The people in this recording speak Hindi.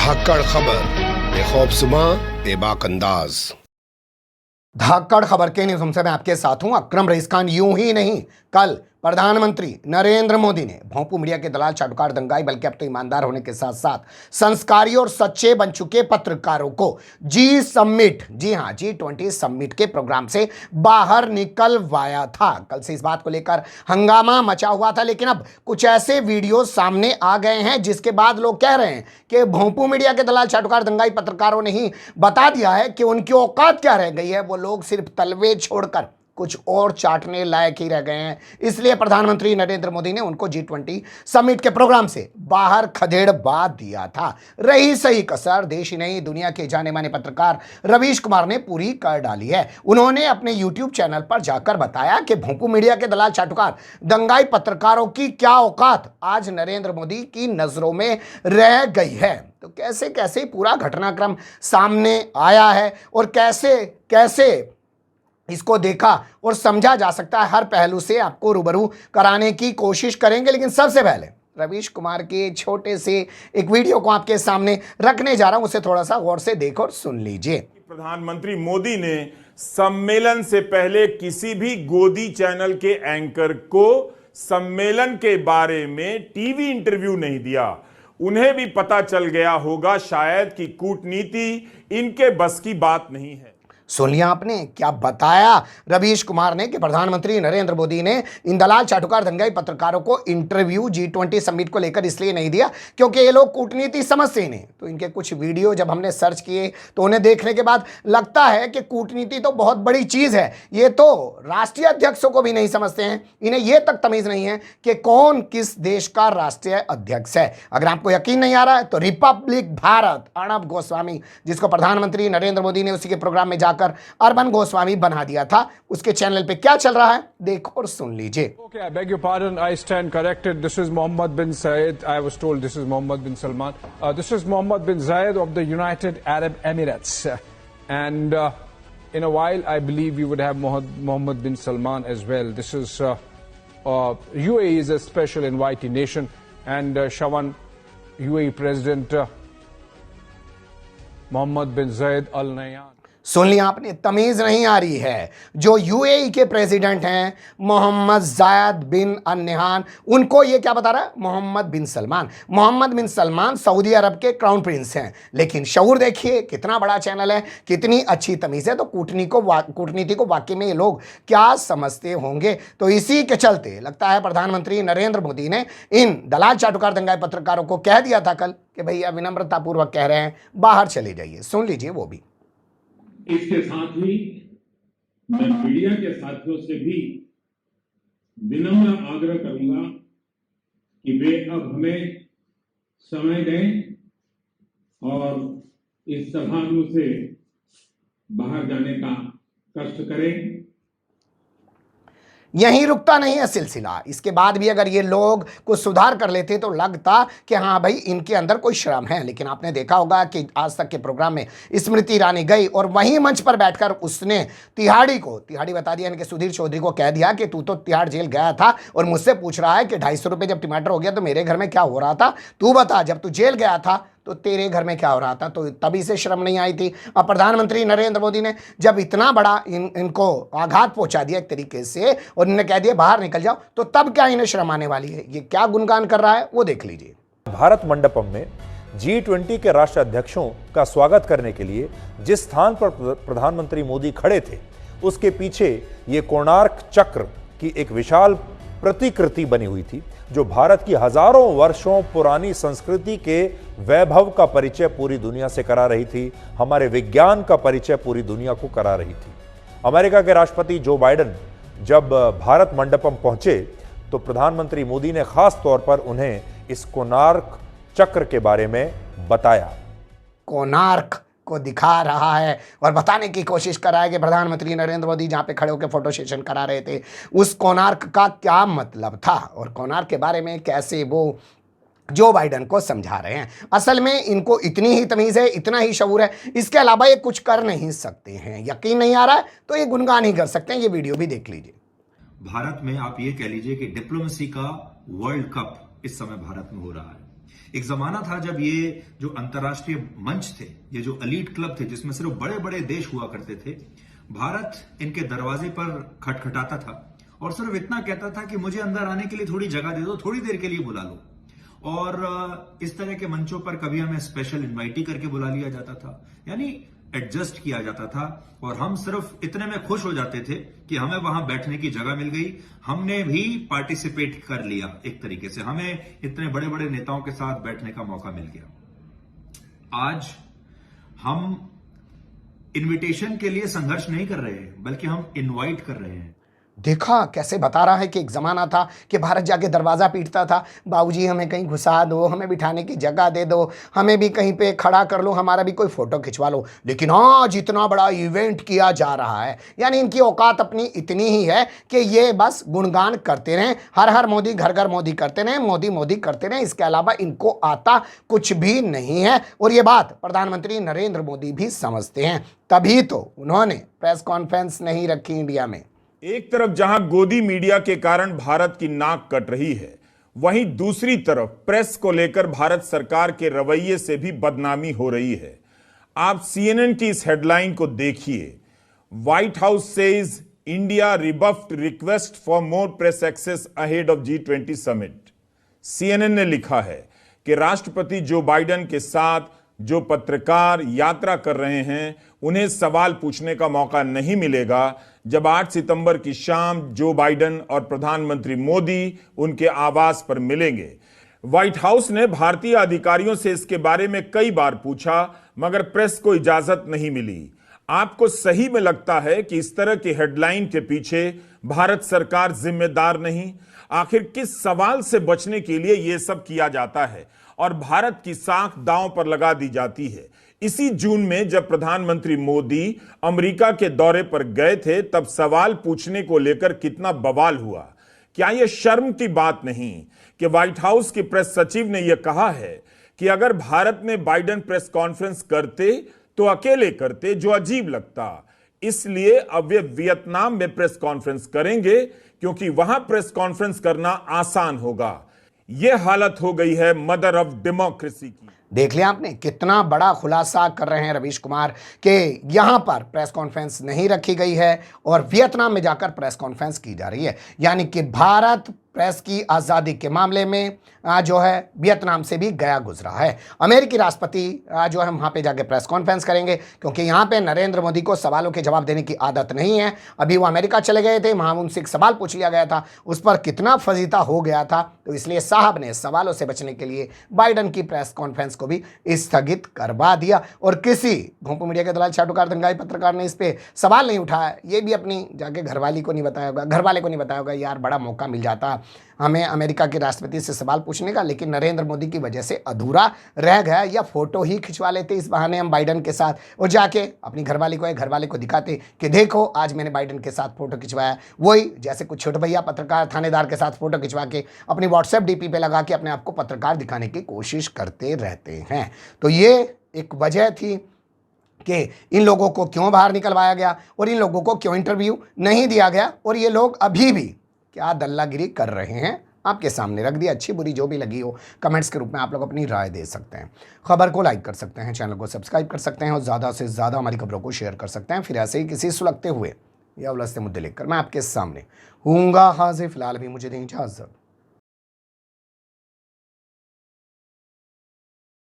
धाकड़ खबर बेखौफजुमा बेबाक अंदाज। धाकड़ खबर के न्यूज़ से मैं आपके साथ हूं अकरम रईस खान। यूं ही नहीं, कल प्रधानमंत्री नरेंद्र मोदी ने भोंपू मीडिया के दलाल चाटुकार दंगाई बल्कि अब तो ईमानदार होने के साथ साथ संस्कारी और सच्चे बन चुके पत्रकारों को जी समिट, जी हां G20 समिट के प्रोग्राम से बाहर निकलवाया था। कल से इस बात को लेकर हंगामा मचा हुआ था, लेकिन अब कुछ ऐसे वीडियो सामने आ गए हैं जिसके बाद लोग कह रहे हैं कि भोंपू मीडिया के दलाल चाटुकार दंगाई पत्रकारों ने ही बता दिया है कि उनकी औकात क्या रह गई है। वो लोग सिर्फ तलवे छोड़कर कुछ और चाटने लायक ही रह गए हैं। इसलिए प्रधानमंत्री नरेंद्र मोदी ने उनको G20 समिट के प्रोग्राम से बाहर खदेड़वा दिया था। रही सही कसर देश ही नहीं, दुनिया के जाने माने पत्रकार रवीश कुमार ने पूरी कर डाली है। उन्होंने अपने YouTube चैनल पर जाकर बताया कि भोंपू मीडिया के दलाल चाटुकार दंगाई पत्रकारों की क्या औकात आज नरेंद्र मोदी की नजरों में रह गई है। तो कैसे कैसे पूरा घटनाक्रम सामने आया है और कैसे कैसे इसको देखा और समझा जा सकता है, हर पहलू से आपको रूबरू कराने की कोशिश करेंगे। लेकिन सबसे पहले रवीश कुमार के छोटे से एक वीडियो को आपके सामने रखने जा रहा हूं, उसे थोड़ा सा गौर से देखो और सुन लीजिए। प्रधानमंत्री मोदी ने सम्मेलन से पहले किसी भी गोदी चैनल के एंकर को सम्मेलन के बारे में टीवी इंटरव्यू नहीं दिया। उन्हें भी पता चल गया होगा शायद कि कूटनीति इनके बस की बात नहीं है। सुन लिया आपने क्या बताया रवीश कुमार ने कि प्रधानमंत्री नरेंद्र मोदी ने इन दलाल चाटुकार दंगाई पत्रकारों को इंटरव्यू G20 समिट को लेकर इसलिए नहीं दिया क्योंकि ये लोग कूटनीति समझते ही नहीं। तो इनके कुछ वीडियो जब हमने सर्च किए तो उन्हें देखने के बाद लगता है कि कूटनीति तो बहुत बड़ी चीज है, ये तो राष्ट्रीय अध्यक्षों को भी नहीं समझते हैं। इन्हें यह तक तमीज नहीं है कि कौन किस देश का राष्ट्रीय अध्यक्ष है। अगर आपको यकीन नहीं आ रहा है तो रिपब्लिक भारत अर्णब गोस्वामी, जिसको प्रधानमंत्री नरेंद्र मोदी ने उसी के प्रोग्राम में अर्बन गोस्वामी बना दिया था, उसके चैनल पे क्या चल रहा है देखो और सुन लीजिए। Okay, I beg your pardon. I stand corrected. This is Mohammed bin Zayed. I was told this is Mohammed bin Salman. This is Mohammed bin Zayed of the United Arab Emirates. And in a while, I believe we would have Mohammed bin Salman as well. This is UAE is a special invitee nation, and Shawan UAE President Mohammed bin Zayed Al Nahyan. सुन लिया आपने, तमीज नहीं आ रही है। जो यूएई के प्रेसिडेंट हैं मोहम्मद जायद बिन अल नहान, उनको ये क्या बता रहा है, मोहम्मद बिन सलमान। मोहम्मद बिन सलमान सऊदी अरब के क्राउन प्रिंस हैं। लेकिन शऊर देखिए, कितना बड़ा चैनल है, कितनी अच्छी तमीज है। तो कूटनीति को वाकई में ये लोग क्या समझते होंगे। तो इसी के चलते लगता है प्रधानमंत्री नरेंद्र मोदी ने इन दलाल चाटुकार दंगाई पत्रकारों को कह दिया था कल कि भैया विनम्रतापूर्वक कह रहे हैं बाहर चले जाइए। सुन लीजिए वो भी। इसके साथ ही मैं मीडिया के साथियों से भी विनम्र आग्रह करूंगा कि वे अब हमें समय दें और इस सभागृह से बाहर जाने का कष्ट करें। यहीं रुकता नहीं है सिलसिला। इसके बाद भी अगर ये लोग कुछ सुधार कर लेते तो लगता कि हाँ भाई इनके अंदर कोई शर्म है। लेकिन आपने देखा होगा कि आज तक के प्रोग्राम में स्मृति ईरानी गई और वहीं मंच पर बैठकर उसने तिहाड़ी बता दिया, यानी कि सुधीर चौधरी को कह दिया कि तू तो तिहाड़ जेल गया था और मुझसे पूछ रहा है कि 250 रुपये जब टमाटर हो गया तो मेरे घर में क्या हो रहा था, तू बता। जब तू जेल गया था तो तेरे घर में क्या हो रहा था। तो तभी से शर्म नहीं आई थी। अब प्रधानमंत्री नरेंद्र मोदी ने जब इतना बड़ा इनको आघात पहुंचा दिया एक तरीके से और इन्हें कह दिया बाहर निकल जाओ, तो तब क्या इन्हें शर्म आने वाली है। ये क्या गुणगान कर रहा है वो देख लीजिए। भारत मंडपम में G20 के राष्ट्र अध्यक्षों का स्वागत करने के लिए जिस स्थान पर प्रधानमंत्री मोदी खड़े थे उसके पीछे ये कोणार्क चक्र की एक विशाल प्रतिकृति बनी हुई थी, जो भारत की हजारों वर्षों पुरानी संस्कृति के वैभव का परिचय पूरी दुनिया से करा रही थी, हमारे विज्ञान का परिचय पूरी दुनिया को करा रही थी। अमेरिका के राष्ट्रपति जो बाइडेन जब भारत मंडपम पहुंचे तो प्रधानमंत्री मोदी ने खास तौर पर उन्हें इस कोणार्क चक्र के बारे में बताया। कोणार्क को दिखा रहा है और बताने की कोशिश कर रहा है कि प्रधानमंत्री नरेंद्र मोदी जहां पे खड़े होकर फोटो सेशन करा रहे थे उस कोणार्क का क्या मतलब था और कोणार्क के बारे में कैसे वो जो बाइडेन को समझा रहे हैं। असल में इनको इतनी ही तमीज है, इतना ही शऊर है, इसके अलावा ये कुछ कर नहीं सकते हैं। यकीन नहीं आ रहा है तो ये गुणगान ही कर सकते हैं। ये वीडियो भी देख लीजिए। भारत में आप ये कह लीजिए कि डिप्लोमेसी का वर्ल्ड कप इस समय भारत में हो रहा है। एक जमाना था जब ये जो अंतर्राष्ट्रीय मंच थे, ये जो एलीट क्लब थे जिसमें सिर्फ बड़े बड़े देश हुआ करते थे, भारत इनके दरवाजे पर खटखटाता था और सिर्फ इतना कहता था कि मुझे अंदर आने के लिए थोड़ी जगह दे दो, थोड़ी देर के लिए बुला लो। और इस तरह के मंचों पर कभी हमें स्पेशल इन्वाइटी करके बुला लिया जाता था, यानी एडजस्ट किया जाता था और हम सिर्फ इतने में खुश हो जाते थे कि हमें वहां बैठने की जगह मिल गई, हमने भी पार्टिसिपेट कर लिया। एक तरीके से हमें इतने बड़े बड़े नेताओं के साथ बैठने का मौका मिल गया। आज हम इनविटेशन के लिए संघर्ष नहीं कर रहे हैं, बल्कि हम इनवाइट कर रहे हैं। देखा कैसे बता रहा है कि एक ज़माना था कि भारत जाके दरवाज़ा पीटता था, बाबूजी हमें कहीं घुसा दो, हमें बिठाने की जगह दे दो, हमें भी कहीं पे खड़ा कर लो, हमारा भी कोई फ़ोटो खिंचवा लो। लेकिन आज इतना बड़ा इवेंट किया जा रहा है, यानी इनकी औकात अपनी इतनी ही है कि ये बस गुणगान करते रहें, हर हर मोदी, घर घर मोदी करते रहें, मोदी मोदी करते रहें, इसके अलावा इनको आता कुछ भी नहीं है। और ये बात प्रधानमंत्री नरेंद्र मोदी भी समझते हैं, तभी तो उन्होंने प्रेस कॉन्फ्रेंस नहीं रखी इंडिया में। एक तरफ जहां गोदी मीडिया के कारण भारत की नाक कट रही है, वहीं दूसरी तरफ प्रेस को लेकर भारत सरकार के रवैये से भी बदनामी हो रही है। आप सीएनएन की इस हेडलाइन को देखिए, White House says India rebuffed request for more press access ahead of G20 summit. CNN ने लिखा है कि राष्ट्रपति जो बाइडेन के साथ जो पत्रकार यात्रा कर रहे हैं, उन्हें सवाल पूछने का मौका नहीं मिलेगा जब 8 सितंबर की शाम जो बाइडेन और प्रधानमंत्री मोदी उनके आवास पर मिलेंगे। व्हाइट हाउस ने भारतीय अधिकारियों से इसके बारे में कई बार पूछा, मगर प्रेस को इजाजत नहीं मिली। आपको सही में लगता है कि इस तरह की हेडलाइन के पीछे भारत सरकार जिम्मेदार नहीं? आखिर किस सवाल से बचने के लिए यह सब किया जाता है और भारत की साख दांव पर लगा दी जाती है? इसी जून में जब प्रधानमंत्री मोदी अमेरिका के दौरे पर गए थे, तब सवाल पूछने को लेकर कितना बवाल हुआ। क्या यह शर्म की बात नहीं कि व्हाइट हाउस के प्रेस सचिव ने यह कहा है कि अगर भारत में बाइडेन प्रेस कॉन्फ्रेंस करते तो अकेले करते, जो अजीब लगता, इसलिए अब वे वियतनाम में प्रेस कॉन्फ्रेंस करेंगे क्योंकि वहां प्रेस कॉन्फ्रेंस करना आसान होगा। यह हालत हो गई है मदर ऑफ डेमोक्रेसी की। देख लिया आपने, कितना बड़ा खुलासा कर रहे हैं रवीश कुमार कि यहां पर प्रेस कॉन्फ्रेंस नहीं रखी गई है और वियतनाम में जाकर प्रेस कॉन्फ्रेंस की जा रही है। यानी कि भारत प्रेस की आज़ादी के मामले में जो है वियतनाम से भी गया गुजरा है। अमेरिकी राष्ट्रपति जो है वहाँ पे जाके प्रेस कॉन्फ्रेंस करेंगे, क्योंकि यहाँ पे नरेंद्र मोदी को सवालों के जवाब देने की आदत नहीं है। अभी वो अमेरिका चले गए थे, वहाँ उनसे एक सवाल पूछ लिया गया था, उस पर कितना फजीता हो गया था, तो इसलिए साहब ने सवालों से बचने के लिए बाइडेन की प्रेस कॉन्फ्रेंस को भी स्थगित करवा दिया। और किसी घोंपू मीडिया के दलाल चाटुकार दंगाई पत्रकार ने इस पर सवाल नहीं उठाया, ये भी अपनी जाके घरवाली को नहीं बताया होगा, घरवाले को नहीं बताया होगा, यार बड़ा मौका मिल जाता हमें अमेरिका के राष्ट्रपति से सवाल पूछने का, लेकिन नरेंद्र मोदी की वजह से अधूरा रह गया, या फोटो ही खिंचवा लेते इस बहाने हम बाइडेन के साथ, और जाके अपनी घरवाली को या घरवाले को दिखाते कि देखो आज मैंने बाइडेन के साथ फोटो खिंचवाया। वही जैसे कुछ छोटे भैया पत्रकार थानेदार के साथ फोटो खिंचवा के अपनी व्हाट्सएप डीपी पे लगा के अपने आप को पत्रकार दिखाने की कोशिश करते रहते हैं। तो ये एक वजह थी कि इन लोगों को क्यों बाहर निकलवाया गया और इन लोगों को क्यों इंटरव्यू नहीं दिया गया, और ये लोग अभी भी क्या दल्लागिरी कर रहे हैं आपके सामने रख दिया। अच्छी बुरी जो भी लगी हो कमेंट्स के रूप में आप लोग अपनी राय दे सकते हैं। खबर को लाइक कर सकते हैं, चैनल को सब्सक्राइब कर सकते हैं और ज़्यादा से ज़्यादा हमारी खबरों को शेयर कर सकते हैं। फिर ऐसे ही किसी सुलगते हुए या उलझते मुद्दे लेकर मैं आपके सामने हूँगा हाजिर। फिलहाल भी मुझे दें इजाज़त।